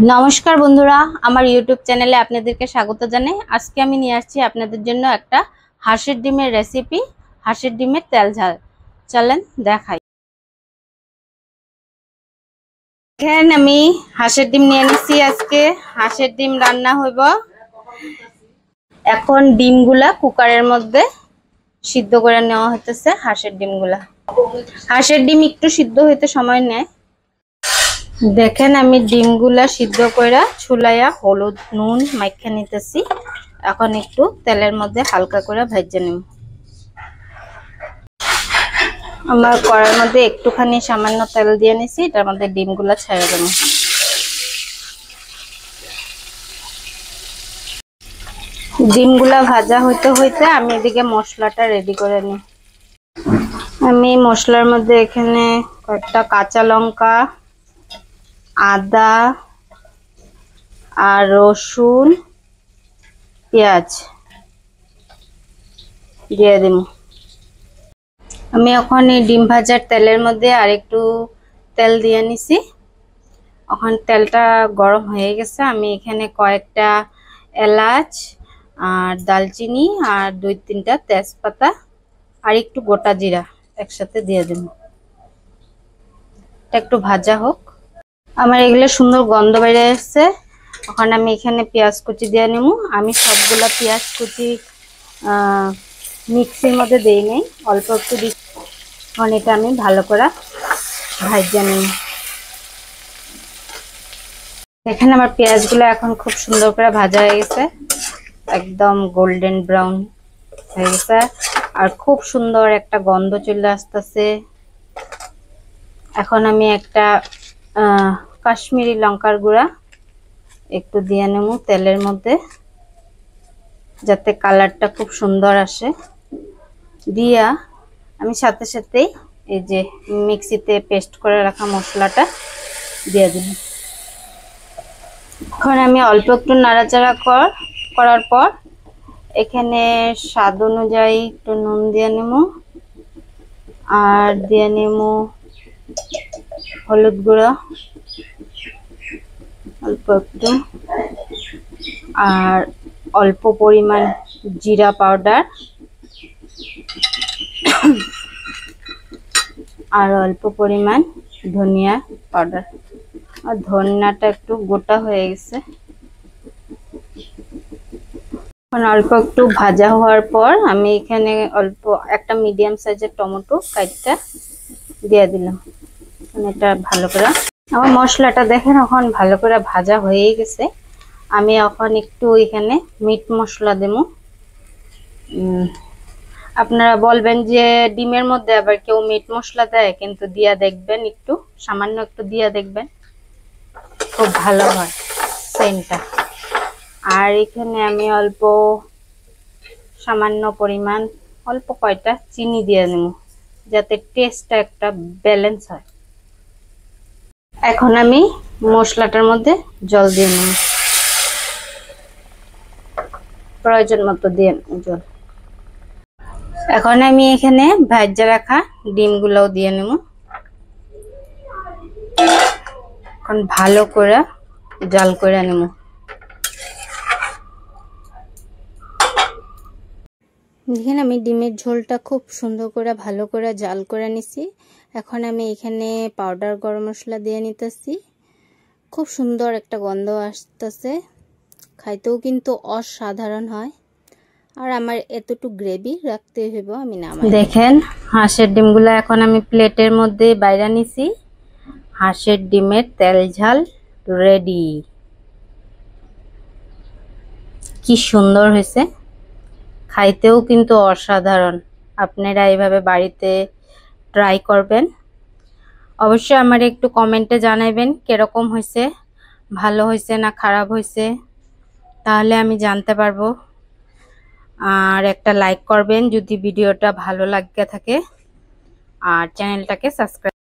নমস্কার বন্ধুরা, আমার ইউটিউব চ্যানেলে আপনাদেরকে স্বাগত জানাই। আজকে আমি নিয়ে আসছি আপনাদের জন্য একটা হাঁসের ডিমের রেসিপি, হাঁসের ডিমের তেল ঝাল। চলেন দেখাই। দেখেন আমি হাঁসের ডিম নিয়ে নিচ্ছি। আজকে হাঁসের ডিম রান্না হইব। এখন ডিমগুলা কুকারের মধ্যে সিদ্ধ করে নেওয়া হতেছে। হাঁসের ডিম একটু সিদ্ধ হইতে সময় নেয়। দেখেন আমি ডিমগুলা সিদ্ধ করে ছুলাইয়া হলুদ নুন মাইখা নিতেছি। এখন একটু তেলের মধ্যে হালকা করে ভেজে নিব। আমার কড়াইয়ের মধ্যে একটুখানি সামান্য তেল দিয়ে নিছি। এটার মধ্যে ডিমগুলা ছেড়ে দেব। ডিমগুলা ভাজা হইতে হইতে আমি এদিকে মশলাটা রেডি করে নিই। আমি মশলার মধ্যে এখানে কয়েকটা কাঁচা লঙ্কা, আদা আর রসুন, পেঁয়াজ দিয়ে দিব। আমি এখন এই ডিম ভাজার তেলের মধ্যে আর একটু তেল দিয়ে নিছি। এখন তেলটা গরম হয়ে গেছে। আমি এখানে কয়েকটা এলাচ আর দালচিনি আর 2-3টা তেজপাতা আর একটু গোটা জিরা একসাথে দিয়ে দেব। এটা একটু ভাজা হোক। আমার এগুলো সুন্দর গন্ধ বেরিয়ে আসছে। এখন আমি এখানে পেঁয়াজ কুচি দিয়ে নেব। আমি সবগুলা পেঁয়াজ কুচি মিক্সির মধ্যে দেই নেই, অল্প একটু দিই। এখন এটা আমি ভালো করে ভাজা নিই। এখানে আমার পেঁয়াজগুলো এখন খুব সুন্দর করে ভাজা হয়ে গেছে, একদম গোল্ডেন ব্রাউন হয়ে গেছে আর খুব সুন্দর একটা গন্ধ চলে আসতেছে। এখন আমি একটা কাশ্মীরি লঙ্কার গুঁড়া একটু দিয়ে নেব তেলের মধ্যে, যাতে কালারটা খুব সুন্দর আসে। দিয়া আমি সাথে সাথেই এই যে মিক্সিতে পেস্ট করে রাখা মশলাটা দিয়ে দিই। এখন আমি অল্প একটু নাড়াচাড়া করার পর এখানে স্বাদ অনুযায়ী একটু নুন দিয়ে নেব আর দিয়ে নেব হলুদ গুঁড়া অল্প একটু আর অল্প পরিমাণ জিরা পাউডার আর অল্প পরিমাণ ধনিয়া পাউডার। আর ধনিয়াটা একটু গোটা হয়ে গেছে। এখন অল্প একটু ভাজা হওয়ার পর আমি এখানে অল্প একটা মিডিয়াম সাইজের টমেটো কাটটা দিয়ে দিলাম। এটা ভালো করে আমার মশলাটা দেখেন এখন ভালো করে ভাজা হয়ে গেছে। আমি এখন একটু এখানে মিট মশলা দেব। আপনারা বলবেন যে ডিমের মধ্যে আবার কেউ মিট মশলা দেয়, কিন্তু দিয়া দেখবেন, একটু সামান্য একটু দিয়া দেখবেন, খুব ভালো হয় সেন্টটা। আর এখানে আমি অল্প সামান্য পরিমাণ অল্প কয়টা চিনি দিয়ে নেব, যাতে টেস্টটা একটা ব্যালেন্স হয়। এখন আমি মশলাটার মধ্যে জল দিয়ে নেব, প্রয়োজন মতো দিয়ে জল। এখন আমি এখানে ভাজা রাখা ডিমগুলোও দিয়ে নেব। এখন ভালো করে জাল করে নেব। দেখেন আমি ডিমের ঝোলটা খুব সুন্দর করে ভালো করে জাল করে নিছি। এখন আমি এখানে পাউডার গরম মশলা দিয়ে নিতেছি। খুব সুন্দর একটা গন্ধ আসতেছে, খাইতেও কিন্তু অসাধারণ হয়। আর আমার এতটুকু গ্রেভি রাখতে হইব, আমি নামাই। দেখেন হাঁসের ডিমগুলো এখন আমি প্লেটের মধ্যে বাইরে নিছি। হাঁসের ডিমের তেল ঝাল রেডি। কি সুন্দর হয়েছে, খাইতেও কিন্তু অসাধারণ। আপনারা এইভাবে বাড়িতে ট্রাই করবেন। অবশ্যই আমার একটু কমেন্টে জানাবেন কিরকম হয়েছে, ভালো হয়েছে না খারাপ হয়েছে, তাহলে আমি জানতে পারবো। আর একটা লাইক করবেন যদি ভিডিওটা ভালো লাগে থাকে, আর চ্যানেলটাকে সাবস্ক্রাইব